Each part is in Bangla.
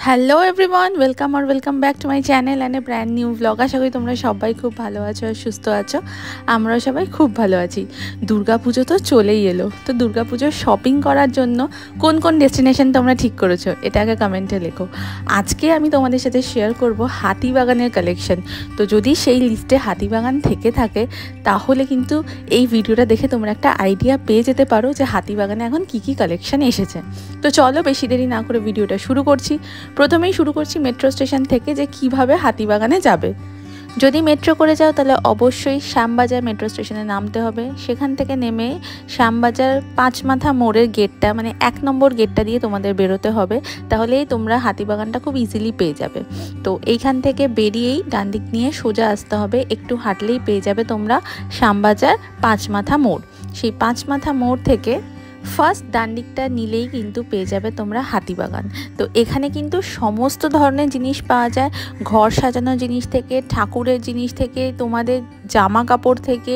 Hello everyone, welcome back to my channel and a brand new blog. আশা করি তোমরা সবাই খুব ভালো আছো আর সুস্থ আছো। আমরাও সবাই খুব ভালো আছি। দুর্গাপুজো তো চলেই এলো, তো দুর্গাপুজোর শপিং করার জন্য কোন কোন ডেস্টিনেশন তোমরা ঠিক করেছো এটা আগে কমেন্টে লেখো। আজকে আমি তোমাদের সাথে শেয়ার করব হাতিবাগানের কালেকশন। তো যদি সেই লিস্টে হাতিবাগান থেকে থাকে তাহলে কিন্তু এই ভিডিওটা দেখে তোমরা একটা আইডিয়া পেয়ে যেতে পারো যে হাতিবাগানে এখন কি কি কালেকশন এসেছে। তো চলো বেশি দেরি না করে ভিডিওটা শুরু করছি। প্রথমেই শুরু করছি মেট্রো স্টেশন থেকে, যে কিভাবে হাতিবাগানে যাবে। যদি মেট্রো করে যাও তাহলে অবশ্যই শ্যামবাজার মেট্রো স্টেশনে নামতে হবে। সেখান থেকে নেমে শ্যামবাজার পাঁচমাথা মোড়ের গেটটা, মানে 1 নম্বর গেটটা দিয়ে তোমাদের বেরোতে হবে, তাহলেই তোমরা হাতিবাগানটা খুব ইজিলি পেয়ে যাবে। তো এইখান থেকে বেরিয়েই ডান দিক নিয়ে সোজা আসতে হবে, একটু হাঁটলেই পেয়ে যাবে তোমরা শ্যামবাজার পাঁচমাথা মোড়। সেই পাঁচমাথা মোড় থেকে ফার্স্ট ডান দিকটা নিলেই কিন্তু পেয়ে যাবে তোমরা হাতিবাগান। তো এখানে কিন্তু সমস্ত ধরনের জিনিস পাওয়া যায়, ঘর সাজানোর জিনিস থেকে, ঠাকুরের জিনিস থেকে, তোমাদের জামা কাপড় থেকে,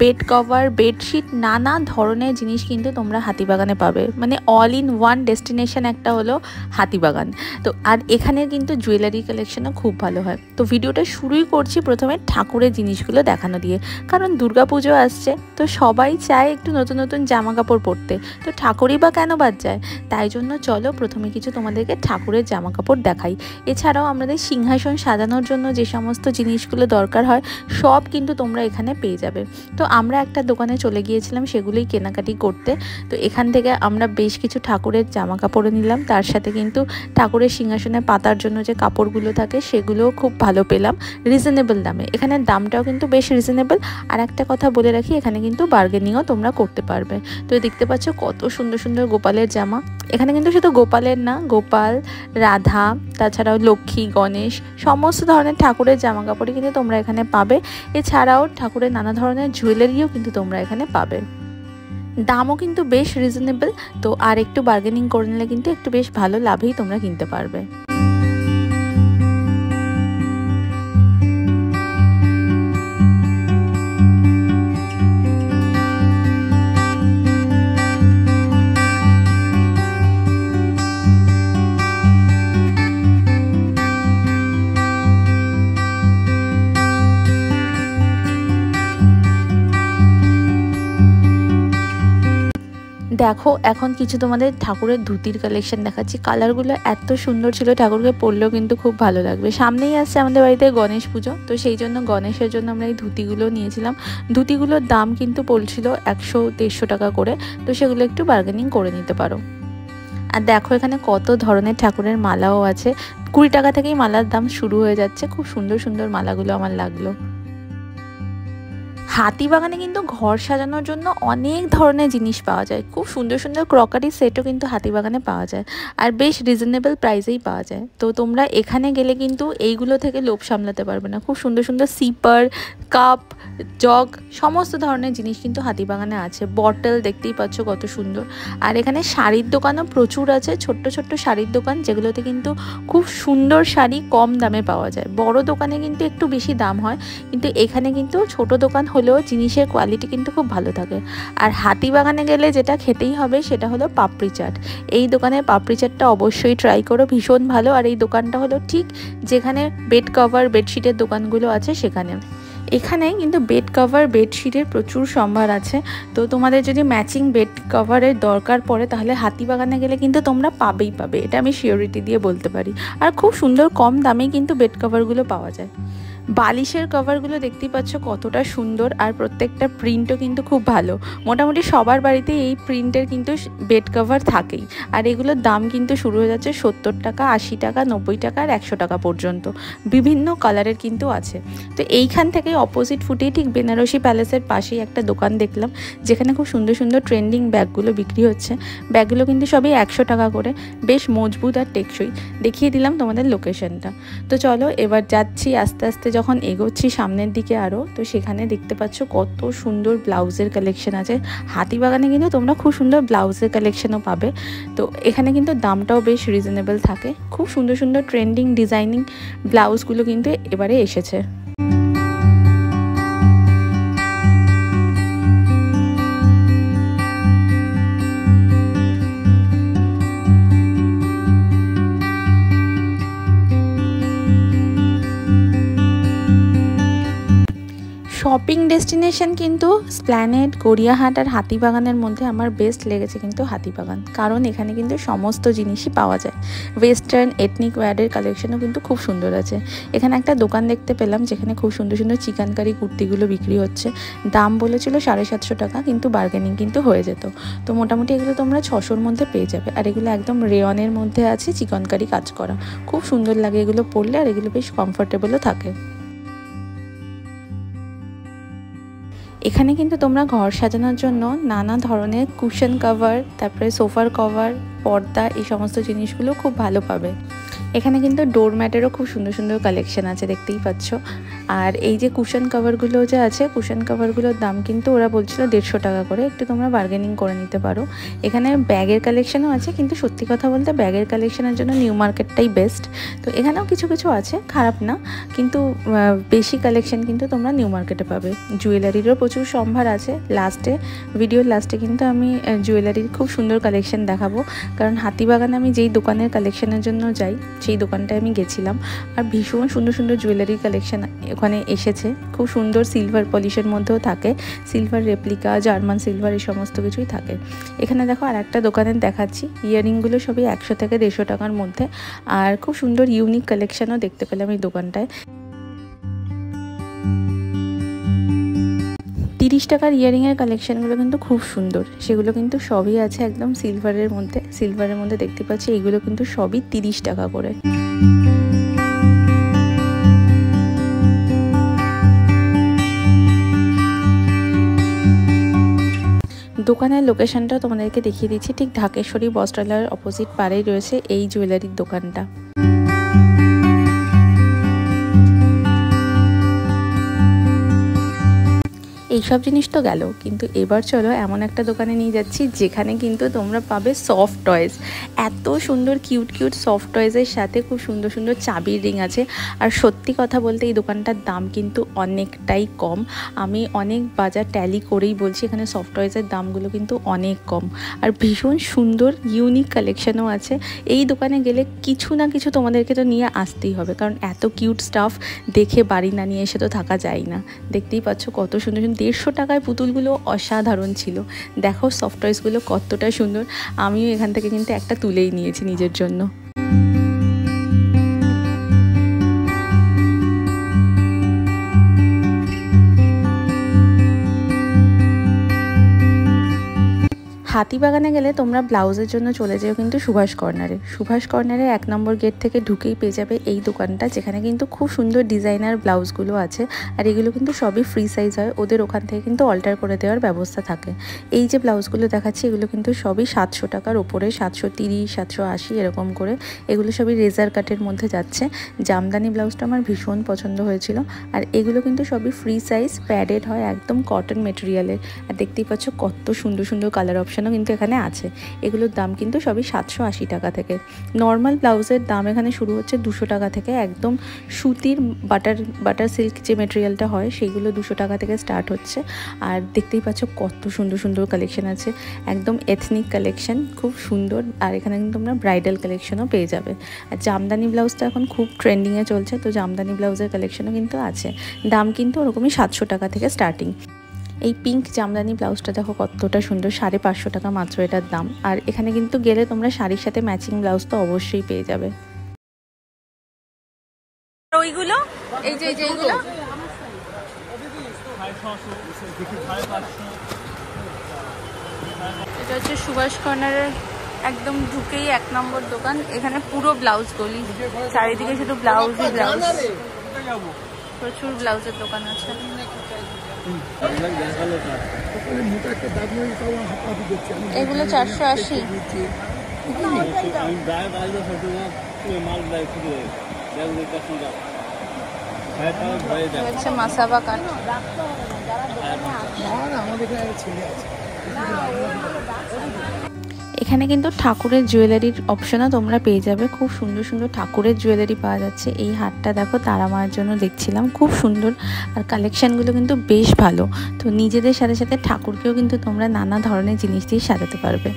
বেড কভার, বেডশিট, নানা ধরনের জিনিস কিন্তু তোমরা হাতিবাগানে পাবে। মানে অল ইন ওয়ান ডেস্টিনেশন একটা হলো হাতিবাগান। তো আর এখানে কিন্তু জুয়েলারি কালেকশনও খুব ভালো হয়। তো ভিডিওটা শুরুই করছি প্রথমে ঠাকুরের জিনিসগুলো দেখানো দিয়ে, কারণ দুর্গাপুজো আসছে, তো সবাই চায় একটু নতুন নতুন জামা কাপড় পরতে। তো ঠাকুরই বা কেন বাদ যায়, তাই জন্য চলো প্রথমে কিছু তোমাদেরকে ঠাকুরের জামা কাপড় দেখাই। এছাড়াও আমাদের সিংহাসন সাজানোর জন্য যে সমস্ত জিনিসগুলো দরকার হয় সব কিন্তু তোমরা এখানে পেয়ে যাবে। তো আমরা একটা দোকানে চলে গিয়েছিলাম সেগুলোই কেনাকাটি করতে। তো এখান থেকে আমরা বেশ কিছু ঠাকুরের জামা কাপড় নিলাম, তার সাথে কিন্তু ঠাকুরের সিংহাসনে পাতার জন্য যে কাপড়গুলো থাকে সেগুলোও খুব ভালো পেলাম রিজনেবল দামে। এখানে দামটাও কিন্তু বেশ রিজনেবল। আর একটা কথা বলে রাখি, এখানে কিন্তু বার্গেনিংও তোমরা করতে পারবে। তো দেখতে পাচ্ছ কত সুন্দর সুন্দর গোপালের জামা। এখানে কিন্তু শুধু গোপালের না, গোপাল, রাধা, তাছাড়াও লক্ষ্মী, গণেশ, সমস্ত ধরনের ঠাকুরের জামা কাপড়ই কিন্তু তোমরা এখানে পাবে। এছাড়াও ঠাকুরের নানা ধরনের জুয়েলারিও কিন্তু তোমরা এখানে পাবে। দামও কিন্তু বেশ রিজনেবল। তো আর একটু বার্গেনিং করে নিলে কিন্তু একটু বেশ ভালো লাভেই তোমরা কিনতে পারবে। দেখো এখন কিছু তোমাদের ঠাকুরের ধুতির কালেকশন দেখাচ্ছি। কালারগুলো এত সুন্দর ছিল, ঠাকুরকে পরলেও কিন্তু খুব ভালো লাগবে। সামনেই আসছে আমাদের বাড়িতে গণেশ পুজো, তো সেই জন্য গণেশের জন্য আমরা এই ধুতিগুলো নিয়েছিলাম। ধুতিগুলোর দাম কিন্তু পড়ছিল 100-150 টাকা করে, তো সেগুলো একটু বার্গেনিং করে নিতে পারো। আর দেখো এখানে কত ধরনের ঠাকুরের মালাও আছে। 20 টাকা থেকেই মালার দাম শুরু হয়ে যাচ্ছে। খুব সুন্দর সুন্দর মালাগুলো আমার লাগলো। হাতিবাগানে কিন্তু ঘর সাজানোর জন্য অনেক ধরনের জিনিস পাওয়া যায়। খুব সুন্দর সুন্দর ক্রকারি সেটও কিন্তু হাতিবাগানে পাওয়া যায়, আর বেশ রিজনেবল প্রাইসেই পাওয়া যায়। তো তোমরা এখানে গেলে কিন্তু এইগুলো থেকে লোভ সামলাতে পারবে না। খুব সুন্দর সুন্দর সিপার, কাপ, জগ, সমস্ত ধরনের জিনিস কিন্তু হাতিবাগানে আছে। বটল দেখতেই পাচ্ছ কত সুন্দর। আর এখানে শাড়ির দোকানও প্রচুর আছে, ছোট্ট ছোট্ট শাড়ির দোকান, যেগুলোতে কিন্তু খুব সুন্দর শাড়ি কম দামে পাওয়া যায়। বড় দোকানে কিন্তু একটু বেশি দাম হয়, কিন্তু এখানে কিন্তু ছোট দোকান হলেও জিনিসের কোয়ালিটি কিন্তু খুব ভালো থাকে। আর হাতিবাগানে গেলে যেটা খেতেই হবে সেটা হলো পাপড়ি চাট। এই দোকানের পাপড়ি চাটটা অবশ্যই ট্রাই করো, ভীষণ ভালো। আর এই দোকানটা হলো ঠিক যেখানে বেড কভার, বেডশিটের দোকানগুলো আছে সেখানে। এখানে কিন্তু বেড কভার, বেডশিটের প্রচুর সম্ভার আছে। তো তোমাদের যদি ম্যাচিং বেড কভারের দরকার পড়ে তাহলে হাতিবাগানে গেলে কিন্তু তোমরা পাবেই পাবে, এটা আমি শিওরিটি দিয়ে বলতে পারি। আর খুব সুন্দর কম দামে কিন্তু বেড কভারগুলো পাওয়া যায়। বালিশের কভারগুলো দেখতেই পাচ্ছ কতটা সুন্দর, আর প্রত্যেকটা প্রিন্টও কিন্তু খুব ভালো। মোটামুটি সবার বাড়িতে এই প্রিন্টের কিন্তু বেড কভার থাকেই। আর এগুলোর দাম কিন্তু শুরু হয়ে যাচ্ছে 70 টাকা, 80 টাকা, 90 টাকা আর 100 টাকা পর্যন্ত। বিভিন্ন কালারের কিন্তু আছে। তো এইখান থেকে অপোজিট ফুটেই ঠিক বেনারসি প্যালেসের পাশেই একটা দোকান দেখলাম, যেখানে খুব সুন্দর সুন্দর ট্রেন্ডিং ব্যাগগুলো বিক্রি হচ্ছে। ব্যাগগুলো কিন্তু সবই 100 টাকা করে, বেশ মজবুত আর টেকসই। দেখিয়ে দিলাম তোমাদের লোকেশনটা। তো চলো এবার যাচ্ছি আস্তে আস্তে, যখন এগোচ্ছি সামনের দিকে আরও, তো সেখানে দেখতে পাচ্ছ কত সুন্দর ব্লাউজের কালেকশন আছে। হাতিবাগানে কিন্তু তোমরা খুব সুন্দর ব্লাউজের কালেকশনও পাবে। তো এখানে কিন্তু দামটাও বেশ রিজনেবল থাকে। খুব সুন্দর সুন্দর ট্রেন্ডিং ডিজাইনিং ব্লাউজগুলো কিন্তু এবারে এসেছে। শপিং ডেস্টিনেশন কিন্তু স্প্ল্যানেড, গড়িয়াহাট আর হাতিবাগানের মধ্যে আমার বেস্ট লেগেছে কিন্তু হাতিবাগান, কারণ এখানে কিন্তু সমস্ত জিনিসই পাওয়া যায়। ওয়েস্টার্ন এথনিক ওয়্যারের কালেকশনও কিন্তু খুব সুন্দর আছে। এখানে একটা দোকান দেখতে পেলাম যেখানে খুব সুন্দর সুন্দর চিকেন কারি কুর্তিগুলো বিক্রি হচ্ছে। দাম বলেছিল 750 টাকা, কিন্তু বার্গেনিং কিন্তু হয়ে যেত। তো মোটামুটি এগুলো তোমরা 600-র মধ্যে পেয়ে যাবে। আর এগুলো একদম রেয়নের মধ্যে আছে, চিকেন কারি কাজ করা, খুব সুন্দর লাগে এগুলো পরলে, আর এগুলো বেশ কমফোর্টেবলও থাকে। এখানে কিন্তু তোমরা ঘর সাজানোর জন্য নানা ধরনের কুশন কভার, তারপরে সোফার কভার, পর্দা, এই সমস্ত জিনিসগুলো খুব ভালো পাবে। এখানে কিন্তু ডোরম্যাটেরও খুব সুন্দর সুন্দর কালেকশন আছে, দেখতেই পাচ্ছ। আর এই যে কুশন কভারগুলো যে আছে, কুশন কভারগুলোর দাম কিন্তু ওরা বলছিল 150 টাকা করে, একটু তোমরা বার্গেনিং করে নিতে পারো। এখানে ব্যাগের কালেকশনও আছে, কিন্তু সত্যি কথা বলতে ব্যাগের কালেকশনের জন্য নিউ মার্কেটটাই বেস্ট। তো এখানেও কিছু কিছু আছে, খারাপ না, কিন্তু বেশি কালেকশন কিন্তু তোমরা নিউ মার্কেটে পাবে। জুয়েলারিরও প্রচুর সম্ভার আছে। ভিডিওর লাস্টে কিন্তু আমি জুয়েলারির খুব সুন্দর কালেকশন দেখাবো, কারণ হাতিবাগানে আমি যেই দোকানের কালেকশনের জন্য যাই সেই দোকানটায় আমি গেছিলাম, আর ভীষণ সুন্দর সুন্দর জুয়েলারির কালেকশন ওখানে এসেছে। খুব সুন্দর সিলভার পলিশের মধ্যেও থাকে, সিলভার রেপ্লিকা, জার্মান সিলভার, এই সমস্ত কিছুই থাকে। এখানে দেখো আর একটা দোকানে দেখাচ্ছি, ইয়াররিংগুলো সবই 100 থেকে 150 টাকার মধ্যে, আর খুব সুন্দর ইউনিক কালেকশনও দেখতে পেলাম এই দোকানটায়। 30 টাকার ইয়াররিংয়ের কালেকশানগুলো কিন্তু খুব সুন্দর, সেগুলো কিন্তু সবই আছে একদম সিলভারের মধ্যে দেখতে পাচ্ছি। এইগুলো কিন্তু সবই 30 টাকা করে। দোকানের লোকেশনটা তোমাদেরকে দেখিয়ে দিচ্ছি, ঠিক ঢাকেশ্বরী বস্ত্রালয়ের অপোজিট পাড়েই রয়েছে এই জুয়েলারির দোকানটা। এইসব জিনিস তো গেল, কিন্তু এবার চলো এমন একটা দোকানে নিয়ে যাচ্ছি যেখানে কিন্তু তোমরা পাবে সফট টয়েস। এত সুন্দর কিউট কিউট সফট টয়েসের সাথে খুব সুন্দর সুন্দর চাবির রিং আছে। আর সত্যি কথা বলতে এই দোকানটার দাম কিন্তু অনেকটাই কম। আমি অনেক বাজার ট্যালি করেই বলছি, এখানে সফট টয়েসের দামগুলো কিন্তু অনেক কম, আর ভীষণ সুন্দর ইউনিক কালেকশনও আছে। এই দোকানে গেলে কিছু না কিছু তোমাদেরকে তো নিয়ে আসতেই হবে, কারণ এত কিউট স্টাফ দেখে বাড়ি না নিয়ে এসে তো থাকা যায় না। দেখতেই পাচ্ছ কত সুন্দর সুন্দর 150 টাকায় পুতুলগুলো অসাধারণ ছিল। দেখো সফট টয়েসগুলো কতটা সুন্দর। আমিও এখান থেকে কিন্তু একটা তুলেই নিয়েছি নিজের জন্য। হাতিবাগানে গেলে তোমরা ব্লাউজের জন্য চলে যেও কিন্তু সুভাষ কর্নারে 1 নম্বর গেট থেকে ঢুকেই পেয়ে যাবে এই দোকানটা, যেখানে কিন্তু খুব সুন্দর ডিজাইনার ব্লাউজগুলো আছে। আর এগুলো কিন্তু সবই ফ্রি সাইজ হয়, ওদের ওখান থেকে কিন্তু অল্টার করে দেওয়ার ব্যবস্থা থাকে। এই যে ব্লাউজগুলো দেখাচ্ছি এগুলো কিন্তু সবই 700 টাকার ওপরে, 730, 780 এরকম করে। এগুলো সবই রেজার কাটের মধ্যে যাচ্ছে। জামদানি ব্লাউজটা আমার ভীষণ পছন্দ হয়েছিল। আর এগুলো কিন্তু সবই ফ্রি সাইজ, প্যাডেড হয়, একদম কটন মেটেরিয়ালের। আর দেখতেই পাচ্ছ কত সুন্দর সুন্দর কালার অপশন কিন্তু এখানে আছে। এগুলোর দাম কিন্তু সবই 780 টাকা থেকে। নর্মাল ব্লাউজের দাম এখানে শুরু হচ্ছে 200 টাকা থেকে, একদম সুতির বাটার সিল্ক যে মেটেরিয়ালটা হয় সেইগুলো 200 টাকা থেকে স্টার্ট হচ্ছে। আর দেখতেই পাচ্ছ কত সুন্দর সুন্দর কালেকশন আছে, একদম এথনিক কালেকশন, খুব সুন্দর। আর এখানে কিন্তু তোমরা ব্রাইডাল কালেকশনও পেয়ে যাবে। আর জামদানি ব্লাউজটা এখন খুব ট্রেন্ডিংয়ে চলছে, তো জামদানি ব্লাউজের কালেকশনও কিন্তু আছে। দাম কিন্তু ওরকমই 700 টাকা থেকে স্টার্টিং। এই পিঙ্ক জামদানি ব্লাউজটা দেখো কতটা সুন্দর, 550 টাকা মাত্র এটার দাম। আর এখানে কিন্তু গেলে তোমরা শাড়ির সাথে ম্যাচিং ব্লাউজ তো অবশ্যই পেয়ে যাবে। ওইগুলো এই যে এইগুলো এটা হচ্ছে সুভাষ কর্নারের একদম ঢুকেই 1 নম্বর দোকান। এখানে পুরো ব্লাউজ গলি, চারিদিকে শুধু ব্লাউজই ব্লাউজ, প্রচুর ব্লাউজের দোকান আছে। এগুলো 480। মাসাবা কাঠ। এখানে কিন্তু ঠাকুরের জুয়েলারির অপশনও তোমরা পেয়ে যাবে। খুব সুন্দর সুন্দর ঠাকুরের জুয়েলারি পাওয়া যাচ্ছে। এই হারটা দেখো তারা মায়ের জন্য দেখছিলাম, খুব সুন্দর। আর কালেকশানগুলো কিন্তু বেশ ভালো। তো নিজেদের সাথে সাথে ঠাকুরকেও কিন্তু তোমরা নানা ধরনের জিনিস দিয়ে সাজাতে পারবে।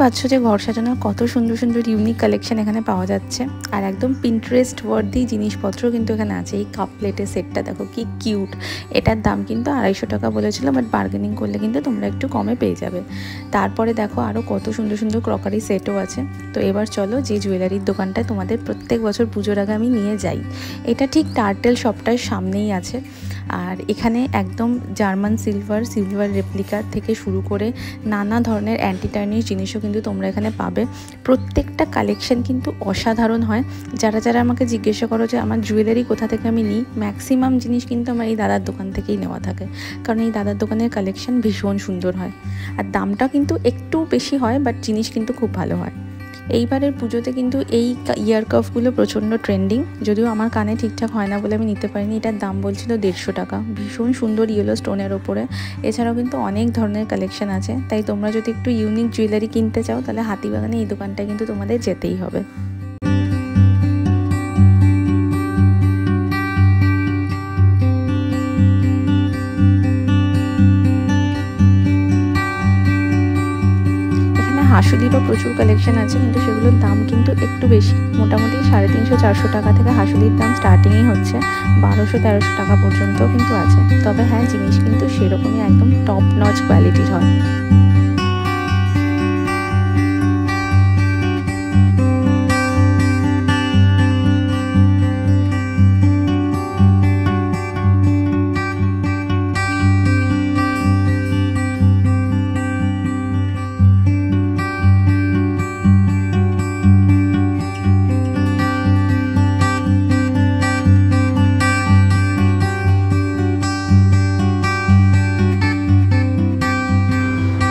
পাচ্ছ যে ঘর সাজানোর কত সুন্দর সুন্দর ইউনিক কালেকশন এখানে পাওয়া যাচ্ছে, আর একদম পিন্টারেস্ট ওয়ার্দি জিনিসপত্র কিন্তু এখানে আছে। এই কাপ প্লেটের সেটটা দেখো কি কিউট, এটার দাম কিন্তু 250 টাকা বলেছিল, বাট বার্গেনিং করলে কিন্তু তোমরা একটু কমে পেয়ে যাবে। তারপরে দেখো আরও কত সুন্দর সুন্দর ক্রকারি সেটও আছে। তো এবার চলো যে জুয়েলারির দোকানটায় তোমাদের প্রত্যেক বছর পুজোর আগে আমি নিয়ে যাই, এটা ঠিক টার্টেল শপটার সামনেই আছে। আর এখানে একদম জার্মান সিলভার রেপ্লিকার থেকে শুরু করে নানা ধরনের অ্যান্টি টার্নিশ জিনিসও কিন্তু তোমরা এখানে পাবে। প্রত্যেকটা কালেকশন কিন্তু অসাধারণ হয়। যারা যারা আমাকে জিজ্ঞাসা করো যে আমার জুয়েলারি কোথা থেকে আমি নিই, ম্যাক্সিমাম জিনিস কিন্তু আমার এই দাদার দোকান থেকেই নেওয়া থাকে, কারণ এই দাদার দোকানের কালেকশন ভীষণ সুন্দর হয়। আর দামটা কিন্তু একটু বেশি হয়, বাট জিনিস কিন্তু খুব ভালো হয়। এইবারের পুজোতে কিন্তু এই ইয়ার কাফগুলো প্রচণ্ড ট্রেন্ডিং, যদিও আমার কানে ঠিকঠাক হয় না বলে আমি নিতে পারিনি। এটার দাম বলছিল 150 টাকা, ভীষণ সুন্দর ইয়েলো স্টোনের ওপরে। এছাড়াও কিন্তু অনেক ধরনের কালেকশন আছে, তাই তোমরা যদি একটু ইউনিক জুয়েলারি কিনতে চাও তাহলে হাতিবাগানে এই দোকানটায় কিন্তু তোমাদের যেতেই হবে। হাঁসুলিরও প্রচুর কালেকশন আছে, কিন্তু সেগুলোর দাম কিন্তু একটু বেশি, মোটামুটি 350-400 টাকা থেকে হাঁসুলির দাম স্টার্টিংই হচ্ছে, 1200-1300 টাকা পর্যন্ত কিন্তু আছে। তবে হ্যাঁ, জিনিস কিন্তু সেরকমই একদম টপ নচ কোয়ালিটির হয়।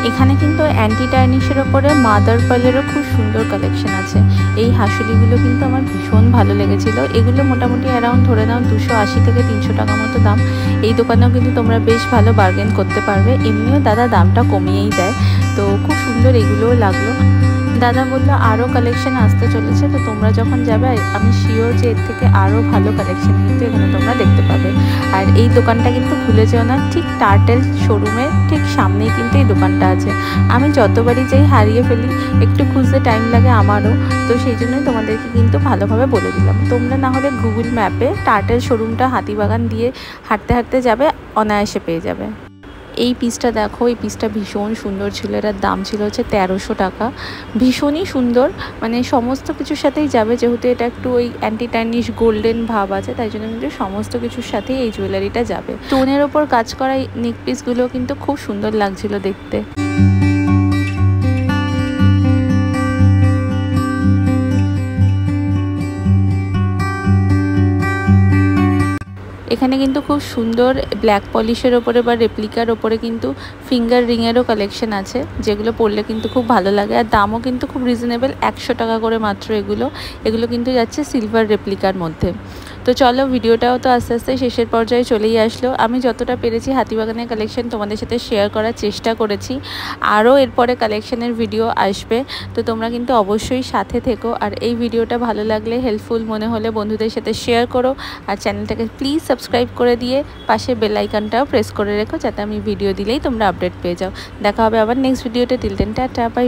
এখানে কিন্তু অ্যান্টি টার্নিশের ওপরে মাদার পার্লেরও খুব সুন্দর কালেকশন আছে। এই হাঁসুলিগুলো কিন্তু আমার ভীষণ ভালো লেগেছিলো। এগুলো মোটামুটি অ্যারাউন্ড ধরে নাও 280 থেকে 300 টাকা মতো দাম। এই দোকানেও কিন্তু তোমরা বেশ ভালো বার্গেন করতে পারবে, এমনিও দাদা দামটা কমিয়েই দেয়। তো খুব সুন্দর এগুলোও লাগলো। দাদা বললো আরও কালেকশন আসতে চলেছে, তো তোমরা যখন যাবে আমি শিওর যে এর থেকে আরও ভালো কালেকশন কিন্তু এখানে তোমরা দেখতে পাবে। আর এই দোকানটা কিন্তু ভুলে যেও না, ঠিক টার্টেল শোরুমের ঠিক সামনেই কিন্তু এই দোকানটা আছে। আমি যতবারই যাই হারিয়ে ফেলি, একটু খুঁজতে টাইম লাগে আমারও, তো সেই জন্যই তোমাদেরকে কিন্তু ভালোভাবে বলে দিলাম। তোমরা না হলে গুগল ম্যাপে টার্টেল শোরুমটা হাতিবাগান দিয়ে হাঁটতে হাঁটতে যাবে, অনায়াসে পেয়ে যাবে। এই পিসটা দেখো, এই পিসটা ভীষণ সুন্দর ছিল, এটার দাম ছিল হচ্ছে 1300 টাকা। ভীষণই সুন্দর, মানে সমস্ত কিছুর সাথেই যাবে, যেহেতু এটা একটু ওই অ্যান্টি টার্নিশ গোল্ডেন ভাব আছে, তাই জন্য কিন্তু সমস্ত কিছুর সাথেই এই জুয়েলারিটা যাবে। স্টোনের ওপর কাজ করা এই নেক পিসগুলো কিন্তু খুব সুন্দর লাগছিল দেখতে। এখানে কিন্তু খুব সুন্দর ব্ল্যাক পলিশের ওপরে বা রেপ্লিকার ওপরে কিন্তু ফিঙ্গার রিংয়েরও কালেকশন আছে, যেগুলো পরলে কিন্তু খুব ভালো লাগে। আর দামও কিন্তু খুব রিজনেবল, 100 টাকা করে মাত্র। এগুলো কিন্তু যাচ্ছে সিলভার রেপ্লিকার মধ্যে। তো চলো, ভিডিওটাও তো আস্তে আস্তে শেষের পর্যায়ে চলেই আসলো। আমি যতটা পেরেছি হাতিবাগানের কালেকশন তোমাদের সাথে শেয়ার করার চেষ্টা করেছি। আরও এরপরে কালেকশনের ভিডিও আসবে, তো তোমরা কিন্তু অবশ্যই সাথে থেকো। আর এই ভিডিওটা ভালো লাগলে, হেল্পফুল মনে হলে বন্ধুদের সাথে শেয়ার করো। আর চ্যানেলটাকে প্লিজ সাবস্ক্রাইব করে দিয়ে পাশে বেল আইকনটাও প্রেস করে রেখো, যাতে আমি ভিডিও দিলেই তোমরা আপডেট পেয়ে যাও। দেখা হবে আবার নেক্সট ভিডিওতে। Till then tata, by.